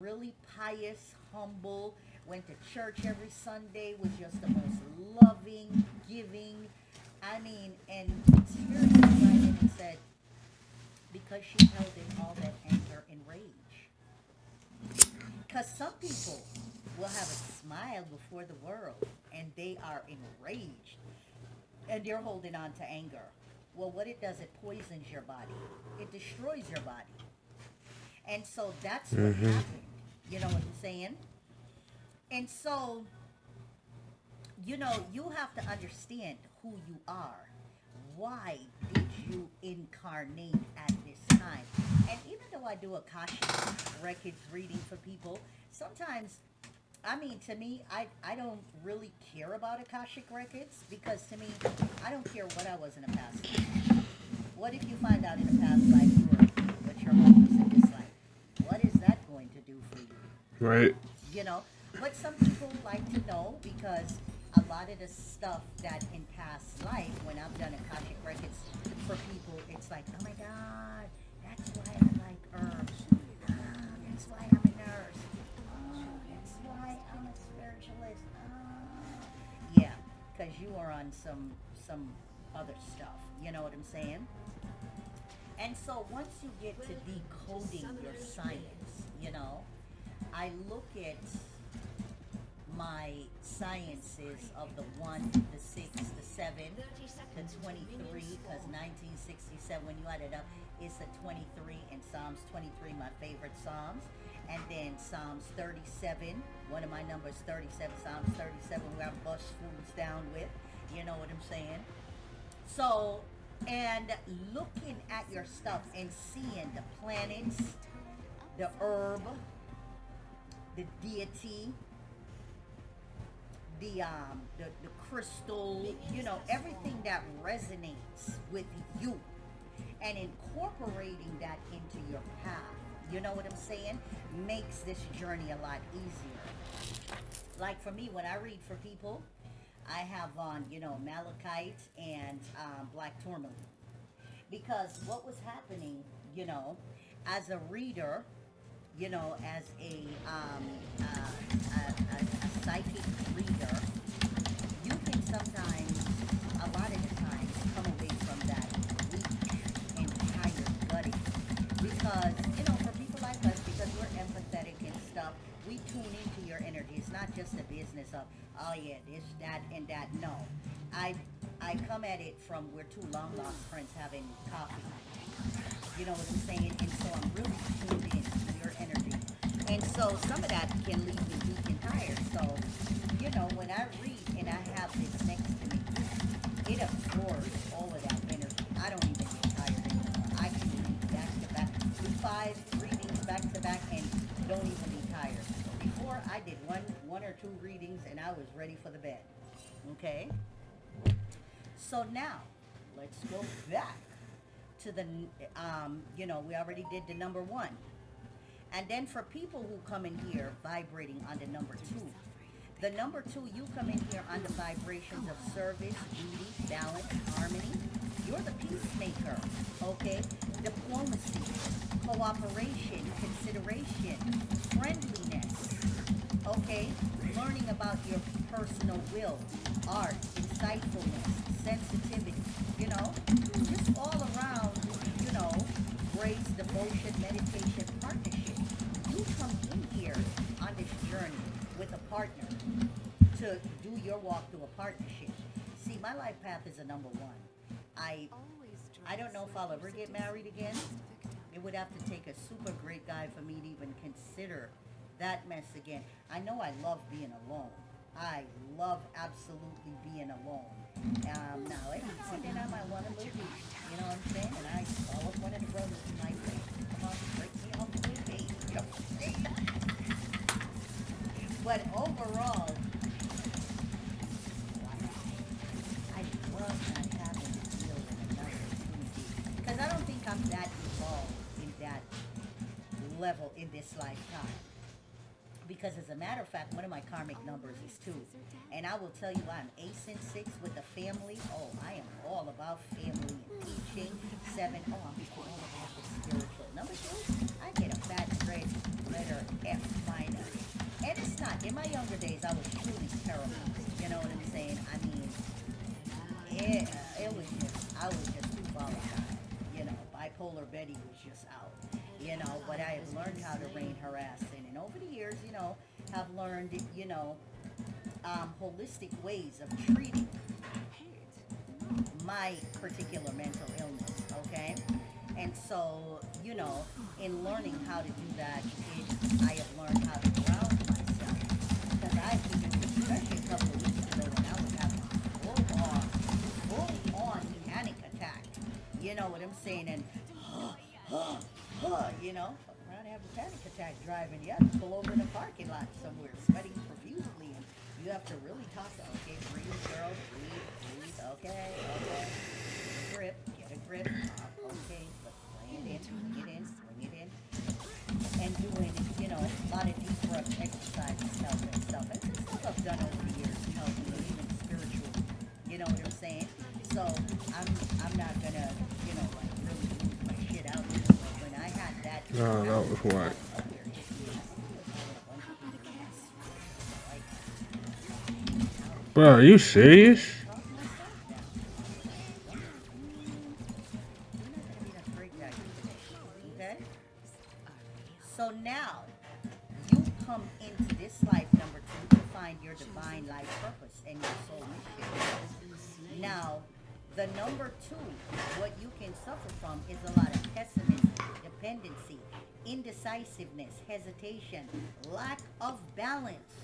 really pious, humble, went to church every Sunday, was just the most loving, giving. I mean, and Spirit came right in and said, because she held in all that anger and rage. Because some people will have a smile before the world and they are enraged and they're holding on to anger. Well, what it does, it poisons your body, it destroys your body. And so that's what Mm-hmm. happened. You know what I'm saying? And so, you have to understand who you are. Why did you incarnate at this time? And even though I do Akashic records reading for people, sometimes, I mean, to me, I don't really care about Akashic records because to me, I don't care what I was in the past life. What if you find out in the past life you were what your homeless in this life? What is that going to do for you? Right. you know but some people like to know because a lot of the stuff that in past life when I've done Akashic records for people, it's like, oh my god, that's why I like herbs. That's why I'm a nurse. That's why I'm a spiritualist. Yeah, because you are on some other stuff, you know what I'm saying? And so once you get to decoding your science, I look at my sciences of the 1, the 6, the 7, the 23, because 1967, when you add it up, it's a 23, and Psalms 23, my favorite Psalms. And then Psalms 37, one of my numbers 37, Psalms 37, where I bust fools down with, you know what I'm saying? So, and looking at your stuff and seeing the planets, the herb, the deity, the crystal, everything that resonates with you and incorporating that into your path, you know what I'm saying, makes this journey a lot easier. Like for me, when I read for people, I have on, malachite and black tourmaline. Because what was happening, you know, as a reader, as a psychic reader, you can sometimes, a lot of the times, come away from that weak and tired, gutted. Because, for people like us, because we're empathetic and stuff, we tune into your energy. It's not just a business of, oh yeah, this, that, and that. No. I I come at it from we're two long lost friends having coffee. You know what I'm saying? And so I'm really tuned in to your energy. And so some of that can leave me weak and tired. So, when I read and I have this next to me, it absorbs all of that energy. I don't even get tired anymore. I can read back to back, do 5 readings back to back and don't even be tired. Before I did one or two readings and I was ready for the bed. Okay? So now, let's go back to the, we already did the number one. And then for people who come in here vibrating on the number two, the number two, you come in here on the vibrations of service, duty, balance, harmony. You're the peacemaker, okay? Diplomacy, cooperation, consideration, friendliness, okay? Learning about your personal will, art, insightfulness, sensitivity, you know? Just all around, you know, grace, devotion, meditation, partnership. You come in here on this journey with a partner to do your walk through a partnership. See, my life path is a number one. I I don't know if I'll ever get married again. It would have to take a super great guy for me to even consider that mess again. I know I love being alone. I love absolutely being alone. Now, every now and then I might want a little beach. You know what I'm saying? And I call up one of the brothers in my place. Come on, break me off a little beach. You know what I'm saying? But overall, I love not having to deal with another human being. Because I don't think I'm that involved in that level in this lifetime. Because as a matter of fact, one of my karmic numbers is 2. And I will tell you, I'm ace and 6 with the family. Oh, I am all about family and teaching. 7, oh, I'm all about the spiritual. Number two, I get a fat red letter F minus. And it's not. In my younger days, I was truly terrible. You know what I'm saying? I mean, it was just, I was just too volatile. You know, bipolar Betty was just out. You know, but I have learned how to rein her ass in. And over the years, you know, have learned, you know, holistic ways of treating my particular mental illness, okay? And so, you know, in learning how to do that, I have learned how to ground myself. Because I can do, especially a couple of weeks ago when I was having full on panic attack. You know what I'm saying? And, you know, around to have a panic attack driving. You have to pull over in a parking lot somewhere, sweating profusely. And you have to really talk to, okay, breathe, girl, breathe, okay, get a grip, okay, but bring it in, and doing, you know, a lot of deep breath exercises help and stuff. And it's stuff I've done over the years, you know, even spiritual, you know what I'm saying? So I'm not gonna, you know, like really lose my shit out here. But when I had that, No, that was what. Bro, are you serious? Okay? So now, you come into this life, number two, to find your divine life purpose and your soul mission. Now, the number two, what you can suffer from is a lot of pessimism, dependency, indecisiveness, hesitation, lack of balance,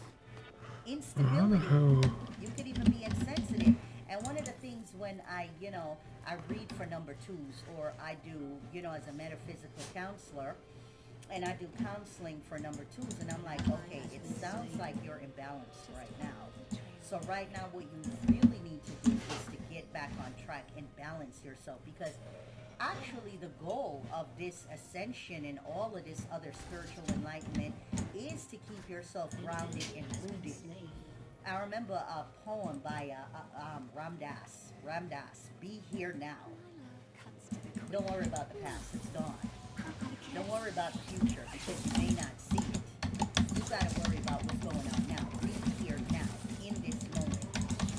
instability. You could even be insensitive. And one of the things when I, you know, I read for number twos, or I do, you know, as a metaphysical counselor, and I do counseling for number twos, and I'm like, okay, it sounds like you're imbalanced right now. So right now what you really need to do is to get back on track and balance yourself, because actually the goal of this ascension and all of this other spiritual enlightenment is to keep yourself grounded and rooted. I remember a poem by Ramdas, Be Here Now. Don't worry about the past, it's gone. Don't worry about the future because you may not see it. You gotta worry about what's going on now. Be here now, in this moment.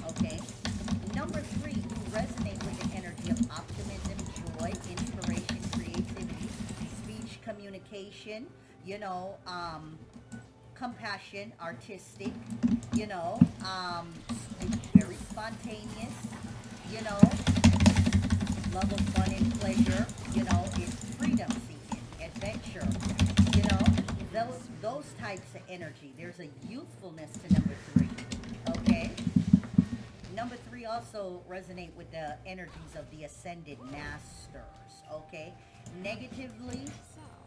Okay? Number three, you resonate with the energy of optimism, joy, inspiration, creativity, speech, communication, you know, compassion, artistic, you know, very spontaneous, you know, love of fun and pleasure, you know, it's freedom seeking, adventure, you know, those types of energy. There's a youthfulness to number three, okay? Number three also resonate with the energies of the ascended masters, okay? Negatively,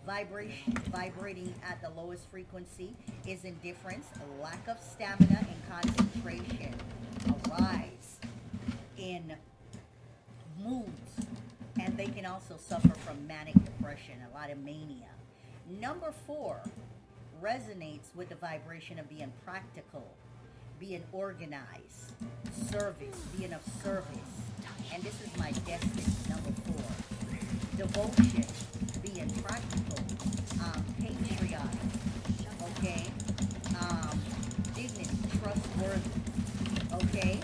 vibrating at the lowest frequency is indifference, lack of stamina and concentration, a rise in moods, and they can also suffer from manic depression, a lot of mania. Number four resonates with the vibration of being practical, being organized, being of service. And this is my destiny, number four. Devotion, being practical, patriotic, okay? Dignity, trustworthy, okay?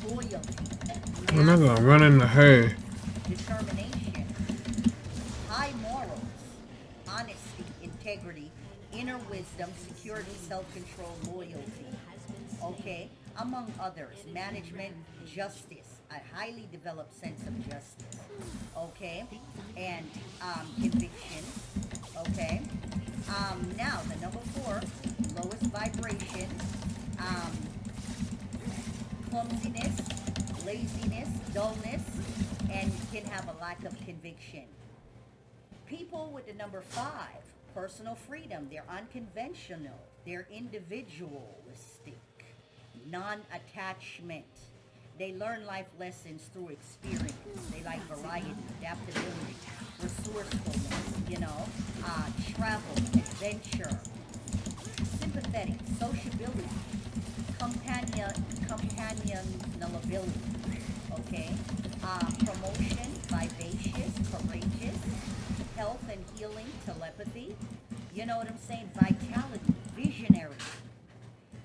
Loyalty. I'm not gonna run in the hay. Determination, high morals, honesty, integrity, inner wisdom, security, self-control, loyalty, okay, among others. Management, justice, a highly developed sense of justice, okay, and conviction, okay. Now the number four, lowest vibration, clumsiness, laziness, dullness, and can have a lack of conviction. People with the number five, personal freedom, they're unconventional, they're individualistic, non-attachment. They learn life lessons through experience. They like variety, adaptability, resourcefulness, you know, travel, adventure, sympathetic, sociability, companionability, okay, promotion, vivacious, courageous, health and healing, telepathy. You know what I'm saying? Vitality, visionary.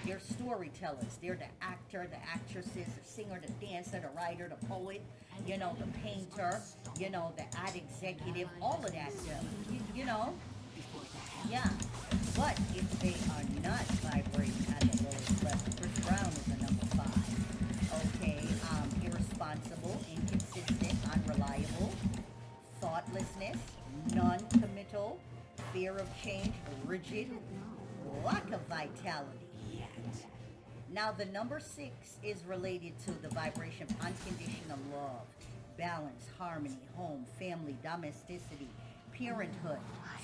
They're storytellers. They're the actor, the actresses, the singer, the dancer, the writer, the poet, the painter, the ad executive, all of that stuff. You know? Yeah. But if they are not vibrating at the lowest level, Chris Brown is a number five. Okay. Irresponsible, inconsistent, unreliable, thoughtlessness, non-committal, fear of change, rigid, lack of vitality. Now, the number six is related to the vibration of unconditional love, balance, harmony, home, family, domesticity, parenthood,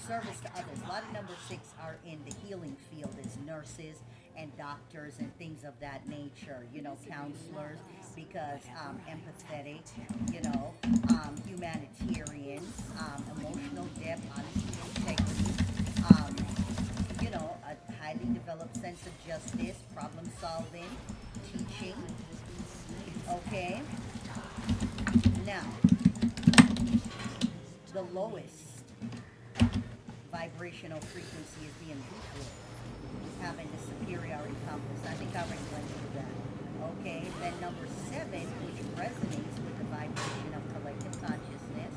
service to others. A lot of number six are in the healing field as nurses and doctors and things of that nature, counselors, because empathetic, humanitarians, emotional depth, honesty, integrity, um, a highly developed sense of justice, problem solving, teaching. Okay. Now, the lowest vibrational frequency is being equal, having the superiority complex. I think I already went through that. Okay. Then number seven, which resonates with the vibration of collective consciousness.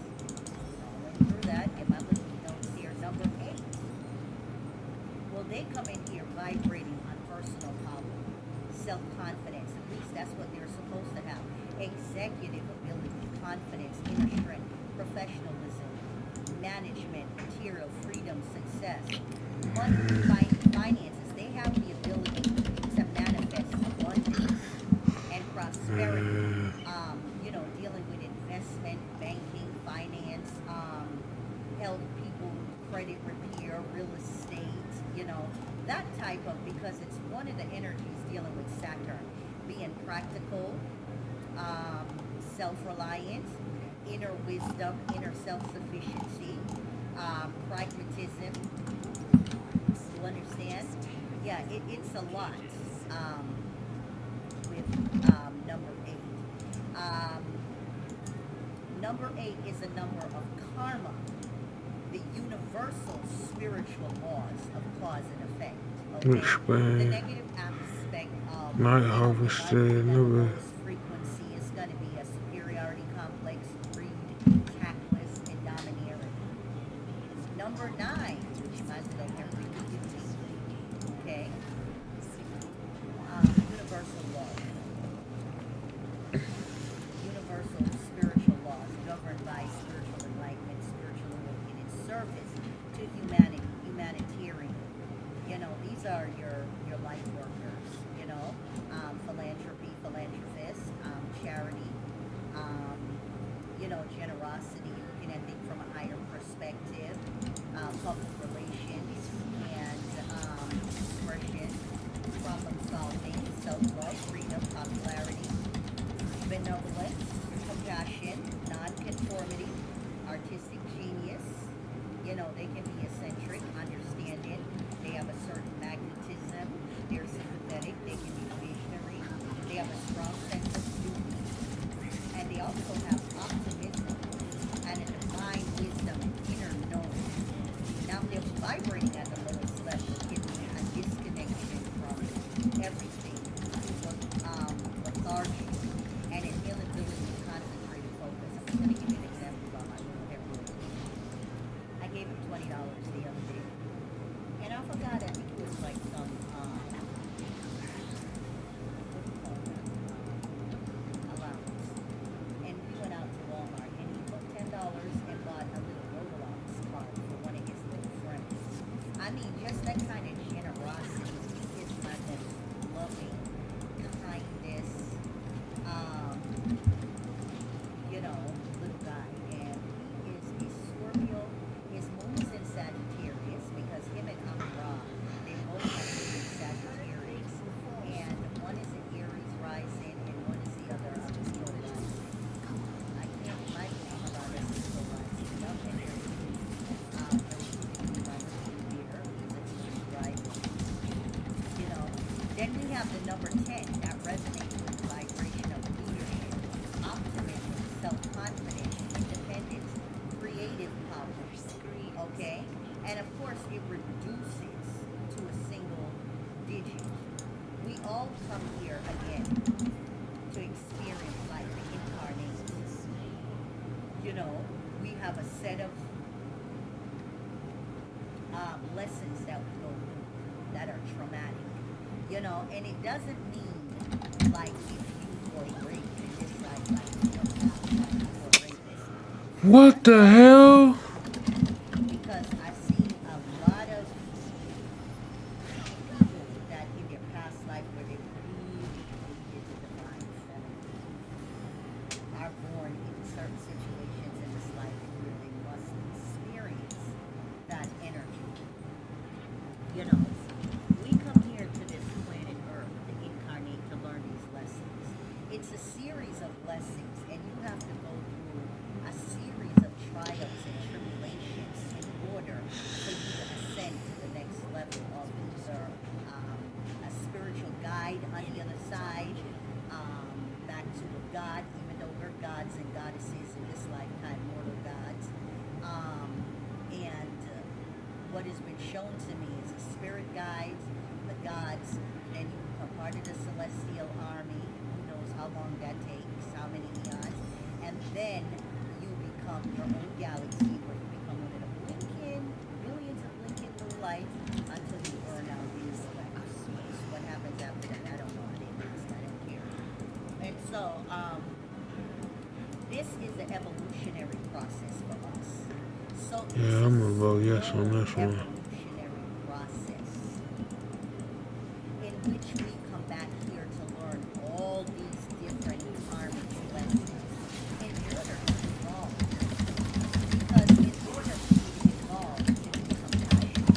I went through that. Get my little notes here. Number eight. Well, they come in here vibrating on personal power, self-confidence. At least that's what they're supposed to have. Executive ability, confidence, inner strength, professionalism, management, material, freedom, success, money, finances. They have the ability to manifest abundance and prosperity. Dealing with investment, banking, finance, help people, credit repair, real estate, that type of, because it's one of the energies dealing with Saturn, being practical, self-reliant, inner wisdom, inner self-sufficiency, pragmatism. You understand? Yeah, it's a lot with number eight. Number eight is a number of karma, the universal spiritual laws of cause and effect. Okay? The negative aspect of Night harvested, the frequency is going to be a superiority complex, greed, tactless, and domineering. Number nine, which might go every okay? Universal laws. Universal spiritual laws governed by spiritual enlightenment, spiritual awakening, and service to humanity, humanitarian. These are your light workers, philanthropy, philanthropists, charity, generosity, looking at things from a higher perspective, public relations, and expression, problem solving, self-love, freedom, popularity, benevolence, compassion, non-conformity, artistic genius. They can be eccentric, understanding. They have a certain magnetism. They're sympathetic. They can be visionary. They have a strong sense of duty. And they also have optimism and a divine wisdom, inner knowing. Now, if they're vibrating at the lowest level, it can be a disconnection from everything, lethargy, and an inability to concentrate and focus. I'm just going to give you an example about my little hair. I gave him $20 the other day. And I forgot, I think it was like some, what do you call that? Allowance. And we went out to Walmart, and he took $10 and bought a little Roblox card for one of his little friends. I mean, just that kind of generosity. He is my most loving, kindness, little guy. And he is a Scorpio. His moon is in Sagittarius, because him and Amra, they both have moon in Sagittarius. And one is an Aries rising, and one is the other a Leo rising. I can't imagine Amra is a Leo rising. Young and Aries. Then we have the number 10 that resonates with the vibration of leadership, optimism, self-confidence, independence, creative power, Okay? And of course, it reduces to a single digit. We all come here again to experience life incarnate. You know, we have a set of lessons that we go through that are traumatic. You know, and it doesn't mean like if you were raped in this life, like you don't have like you were rapist. What That's the not hell? because I've seen a lot of people that in their past life where they really needed the divine feminine are born in certain situations in this life where they must experience that energy. You know, we come here to this planet Earth to incarnate to learn these lessons. It's a series of lessons, and you have to go through a series of trials and tribulations in order for you to ascend to the next level of either a spiritual guide on the other side, back to a god, even though we're gods and goddesses in this lifetime, mortal gods. And what has been shown to me is the spirit guides, the gods, then you become part of the celestial army. Who knows how long that takes, how many eons, and then you become your own galaxy, where you become one of the blinking, billions of blinking blue lights until you burn out in the wax. What happens after that, I don't know. I didn't ask. I don't care. And so, this is the evolutionary process for us. So it's Yeah, a I'm gonna vote yes slow on this one. evolutionary process in which we come back here to learn all these different karmic lessons in order to evolve. Because in order for you to evolve to be compassionate,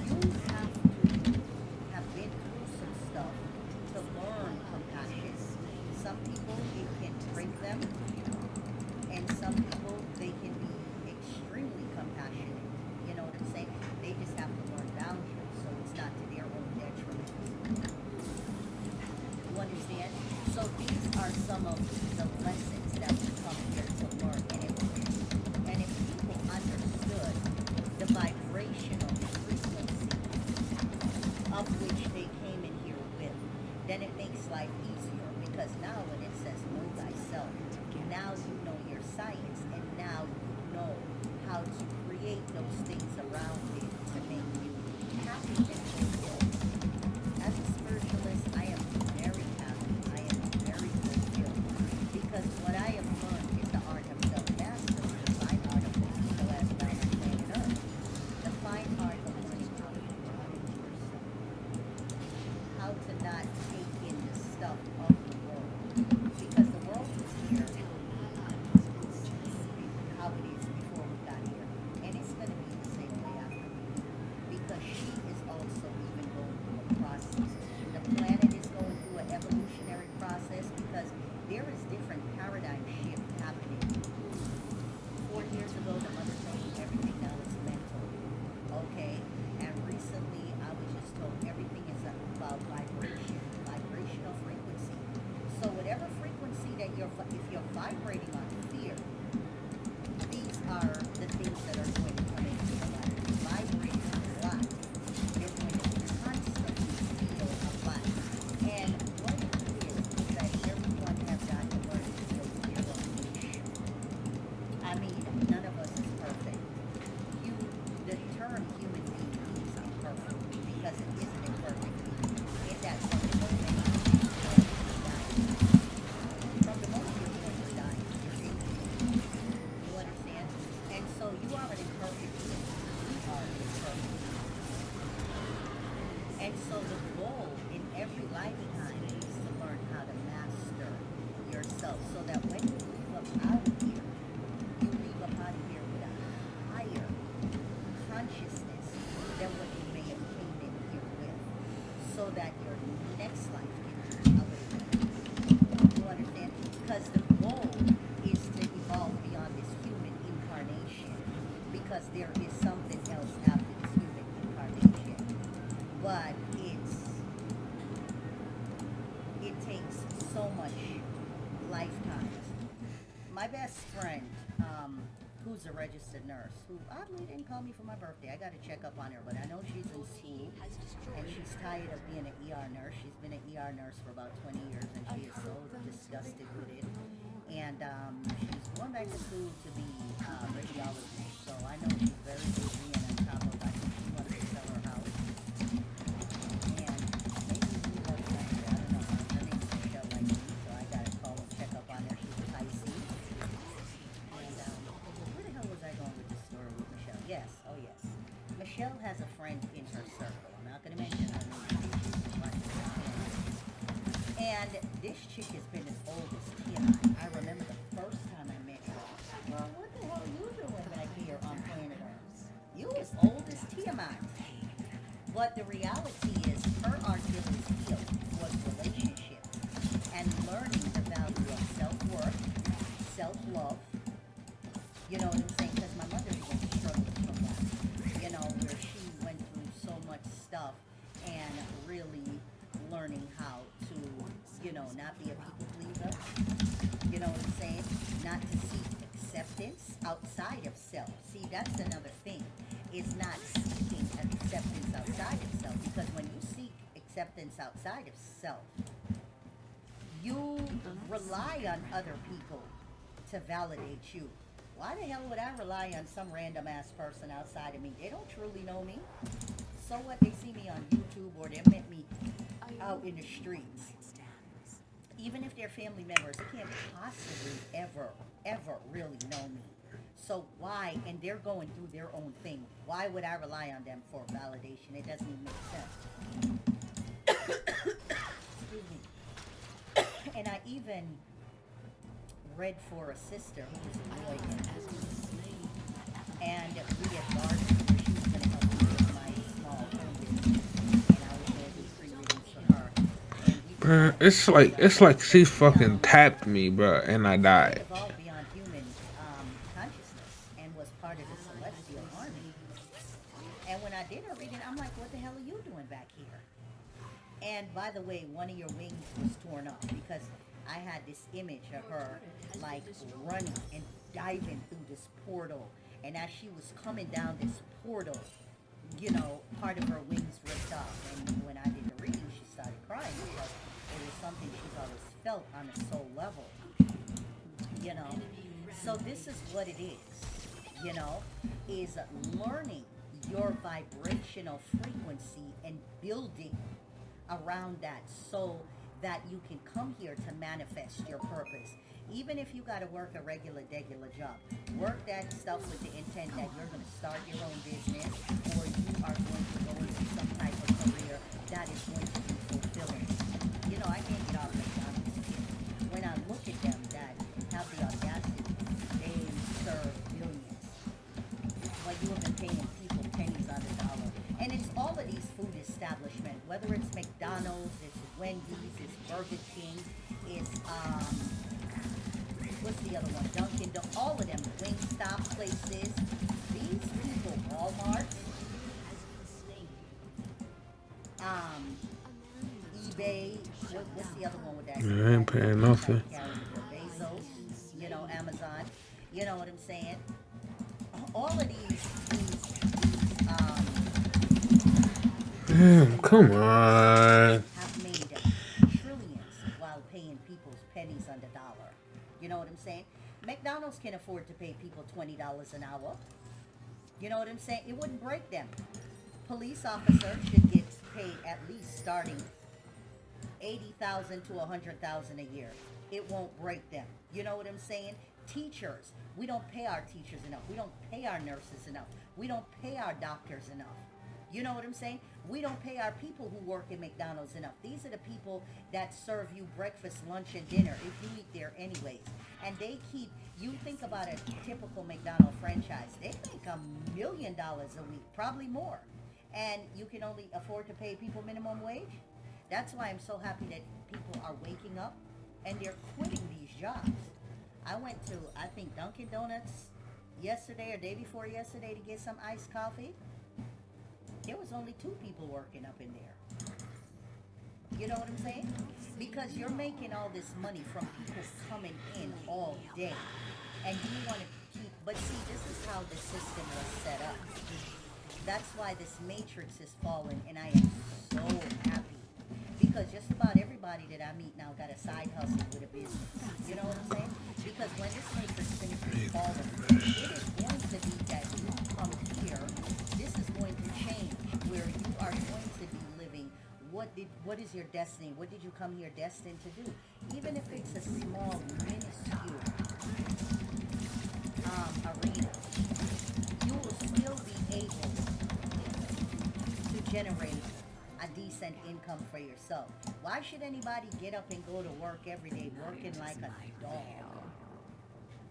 you have been through some stuff to learn compassion. Some people it can break them, and some people they can be extremely compassionate. You know what I'm saying? They just have to learn boundaries so it's not to their own detriment. You understand? So these are some of the lessons that we come here to learn. And if people understood the vibrational frequency of which they came in here with, then it makes life easier because now when it says know thyself, now you know your science and now you know how to create those things around it to make you happy and fulfilled. As a spiritualist, I am very happy. I am very fulfilled because what I have learned is the art of self-mastery, the fine art of living the last time on planet Earth, the fine art of learning how to manage yourself, how to not take in the stuff of the world. Because the world is here, how it is before we got here. And it's going to be the same way after we leave. Because she is also even going through a process. The planet is going through an evolutionary process because there is different paradigm shift happening. 4 years ago, the mother told me everything now is mental. Okay? And recently, I was just told everything is about vibration, vibrational frequency. So whatever frequency that if you're vibrating on fear, these are the things that are going to come into your life. Vibrating on lack, you're going to constantly feel a lack. And what it is that everyone has got to learn to feel their own niche. I mean, none of us is perfect. You, the term human being means imperfect because it isn't a perfect being. In that from the moment you're born, you're dying. From the moment you're born, you're dying. You're incomplete. You understand? And so you are an imperfect being. We are an imperfect being. And so the goal in every lifetime is to learn how to master yourself so that when you leave up out of here, you leave up out of here with a higher consciousness than what you may have came in here with, so that your next life can be elevated. You understand? Because the goal is to evolve beyond this human incarnation, because there is something else after this human incarnation. But it takes so much lifetimes. My best friend, who's a registered nurse, who oddly didn't call me for my birthday. I got to check up on her, but I know she's in school, and she's tired of being an ER nurse. She's been an ER nurse for about 20 years, and she is so disgusted with it. And she's going back to school to be radiologist, so I know she's very busy and on top of, I think she wants to sell her house. And maybe we love her, I don't know. Her name's Michelle like me, so I got to call and check up on her. She's a Pisces. And where the hell was I going with this story with Michelle? Yes, oh yes. Michelle has a friend in her circle. I'm not going to mention her name. And this chick has been as old as Kim. I remember the first time I met her. Well, what the hell are you doing back here on planet Earth? You as old as Tiamat. But the reality is, her Achilles heel was relationship and learning the value of self-worth, self-love. You know what I'm saying? Because my mother even struggled from that. You know, where she went through so much stuff and really learning how to, you know, not be a people pleaser. You know what I'm saying? Not to seek acceptance outside of self. See, that's another thing. Is not seeking acceptance outside of self. Because when you seek acceptance outside of self, you rely on other people to validate you. Why the hell would I rely on some random ass person outside of me? They don't truly know me. So what? They see me on YouTube or they met me out in the streets. Even if they're family members, they can't possibly ever really know me. So why? And they're going through their own thing. Why would I rely on them for validation? It doesn't even make sense. Excuse me. And I even read for a sister who was a lawyer, and we had bargained where she was going to help me with my small home business, and I was going to do free readings for her. And we It's like she fucking tapped me, bro, and I died. evolved beyond human consciousness and was part of the celestial army. And when I did her reading, I'm like, what the hell are you doing back here? And by the way, one of your wings was torn up because I had this image of her like running and diving through this portal. And as she was coming down this portal, you know, part of her wings ripped off. And when I did the reading, she started crying because it was something she's always felt on a soul level. You know, so this is what it is, you know, is learning your vibrational frequency and building around that so that you can come here to manifest your purpose. Even if you got to work a regular job, work that stuff with the intent that you're going to start your own business or you are going to go into some type of career that is going to be fulfilling. You know, I can't get off McDonald's here. When I look at them that have the audacity, they serve billions. But you have been paying people pennies on the dollar. And it's all of these food establishments, whether it's McDonald's, it's Wendy's, it's Burger King, it's what's the other one? Dunkin', all of them Wingstop places. These people, Walmart, eBay, what's the other one with that? I ain't paying nothing. Bezos, you know, Amazon, you know what I'm saying? All of these Damn, come on. have made trillions while paying people's pennies on the dollar. You know what I'm saying? McDonald's can afford to pay people $20 an hour. You know what I'm saying? It wouldn't break them. Police officers should get paid at least starting $80,000 to $100,000 a year. It won't break them. You know what I'm saying? Teachers, we don't pay our teachers enough. We don't pay our nurses enough. We don't pay our doctors enough. You know what I'm saying? We don't pay our people who work in McDonald's enough. These are the people that serve you breakfast, lunch, and dinner if you eat there anyways. And they keep, you think about a typical McDonald's franchise, they make $1 million a week, probably more. And you can only afford to pay people minimum wage? That's why I'm so happy that people are waking up and they're quitting these jobs. I went to, I think, Dunkin' Donuts yesterday or day before yesterday to get some iced coffee. There was only 2 people working up in there. You know what I'm saying? Because you're making all this money from people coming in all day. And you want to keep But see, this is how the system was set up. That's why this matrix is falling, and I am so happy because just about everybody that I meet now got a side hustle with a business. You know what I'm saying? Because when this matrix finishes falling, it is going to be that you come here. This is going to change where you are going to be living. What is your destiny? What did you come here destined to do? Even if it's a small, minuscule arena, you will still be able to generate a decent income for yourself. Why should anybody get up and go to work every day working like a dog?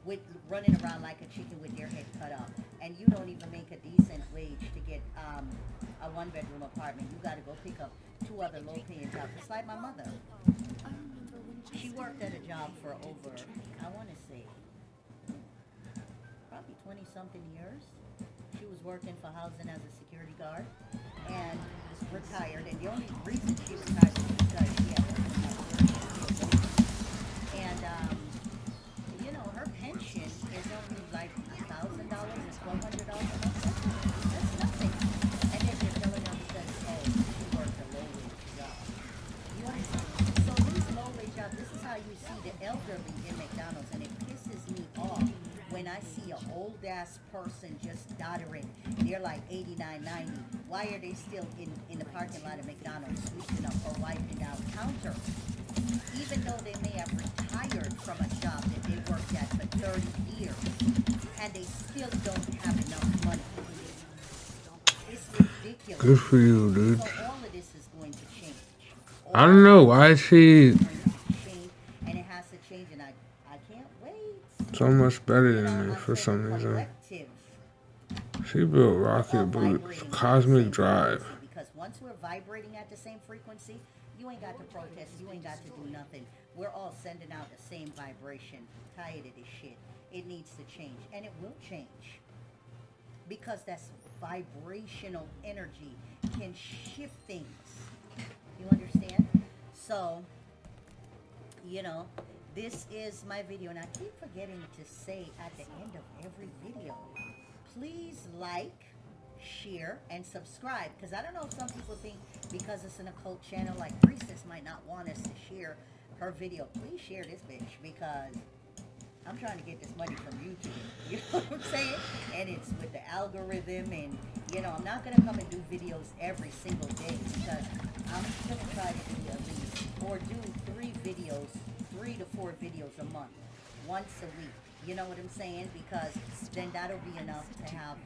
With running around like a chicken with their head cut off, and you don't even make a decent wage to get a one-bedroom apartment. You got to go pick up two other low-paying jobs. It's like my mother. She worked at a job for over, I want to say, probably 20-something years. She was working for housing as a security guard and retired. And the only reason she retired was because she had and you know, her pension is only like $1,000 and $1,200 a month. That's nothing. And then they're telling her because, oh, she worked a low wage job. You understand? So these low wage jobs, this is how you see the elderly in McDonald's, and it pisses me off when I see an old ass person just doddering. They're like 89, 90. Why are they still in the parking lot of McDonald's sweeping up or wiping down counters? Even though they may have retired from a job that they worked at for 30 years, and they still don't have enough money. It's ridiculous. Good for you, dude. So all of this is going to change. I don't know why she It's going to change, and it has to change, and I can't wait. so much better You know, than me for until some the reason. collective She built are rocket boots, vibrating at the cosmic same drive. frequency, because once we're vibrating at the same frequency, you ain't got to protest, you ain't got to do nothing. We're all sending out the same vibration. Tired of this shit. It needs to change, and it will change. Because that's vibrational energy can shift things. You understand? So, you know, this is my video, and I keep forgetting to say at the end of every video, please like, share, and subscribe, because I don't know if some people think because it's an occult channel like Priestess might not want us to share her video. Please share this bitch, because I'm trying to get this money from YouTube. You know what I'm saying? And it's with the algorithm, and you know, I'm not gonna come and do videos every single day, because I'm gonna try to do at least, or do 3 to 4 videos a month, once a week. You know what I'm saying? Because then that'll be enough to have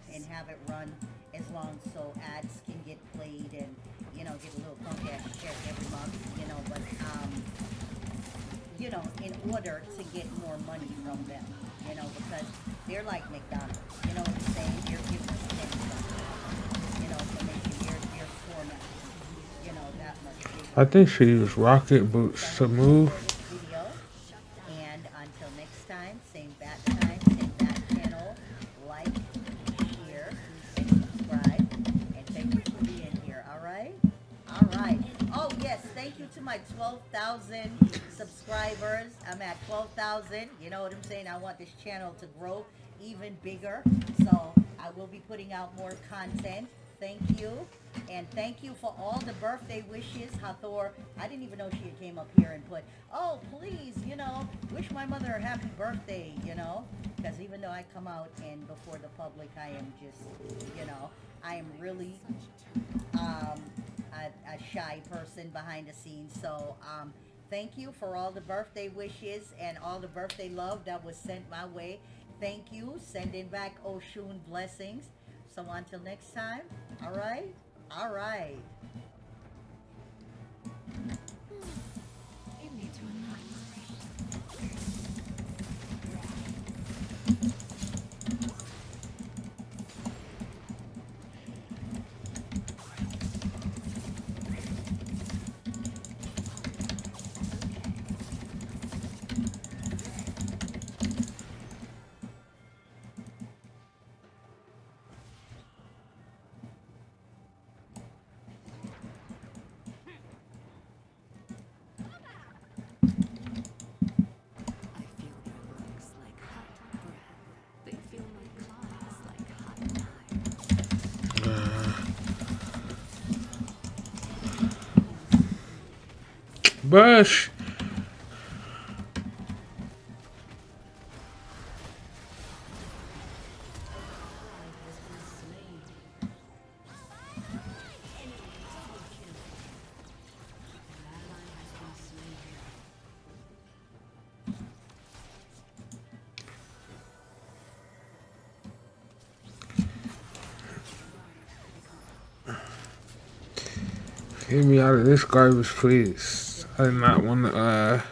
it run as long so ads can get played, and you know, get a little punk ass check every month. You know, but you know, in order to get more money from them, you know, because they're like McDonald's. You know what I'm saying? They're giving us pennies, you know, for making their format, you know, that much bigger. I think she used rocket boots to move. Video. And until next time, same bat time, same bat channel. Like, share, and subscribe. And thank you for being here, alright? Alright. Oh, yes, thank you to my 12,000 subscribers. I'm at 12,000. You know what I'm saying? I want this channel to grow even bigger. So I will be putting out more content. Thank you. And thank you for all the birthday wishes. Hathor, I didn't even know she had came up here and put, oh, please, you know, wish my mother a happy birthday, you know. Because even though I come out and before the public, I am just, you know, I am really a shy person behind the scenes. So thank you for all the birthday wishes and all the birthday love that was sent my way. Thank you. Sending back Oshun blessings. So until next time, all right? All right. Bush. Get me out of this garbage, please. I did not want to,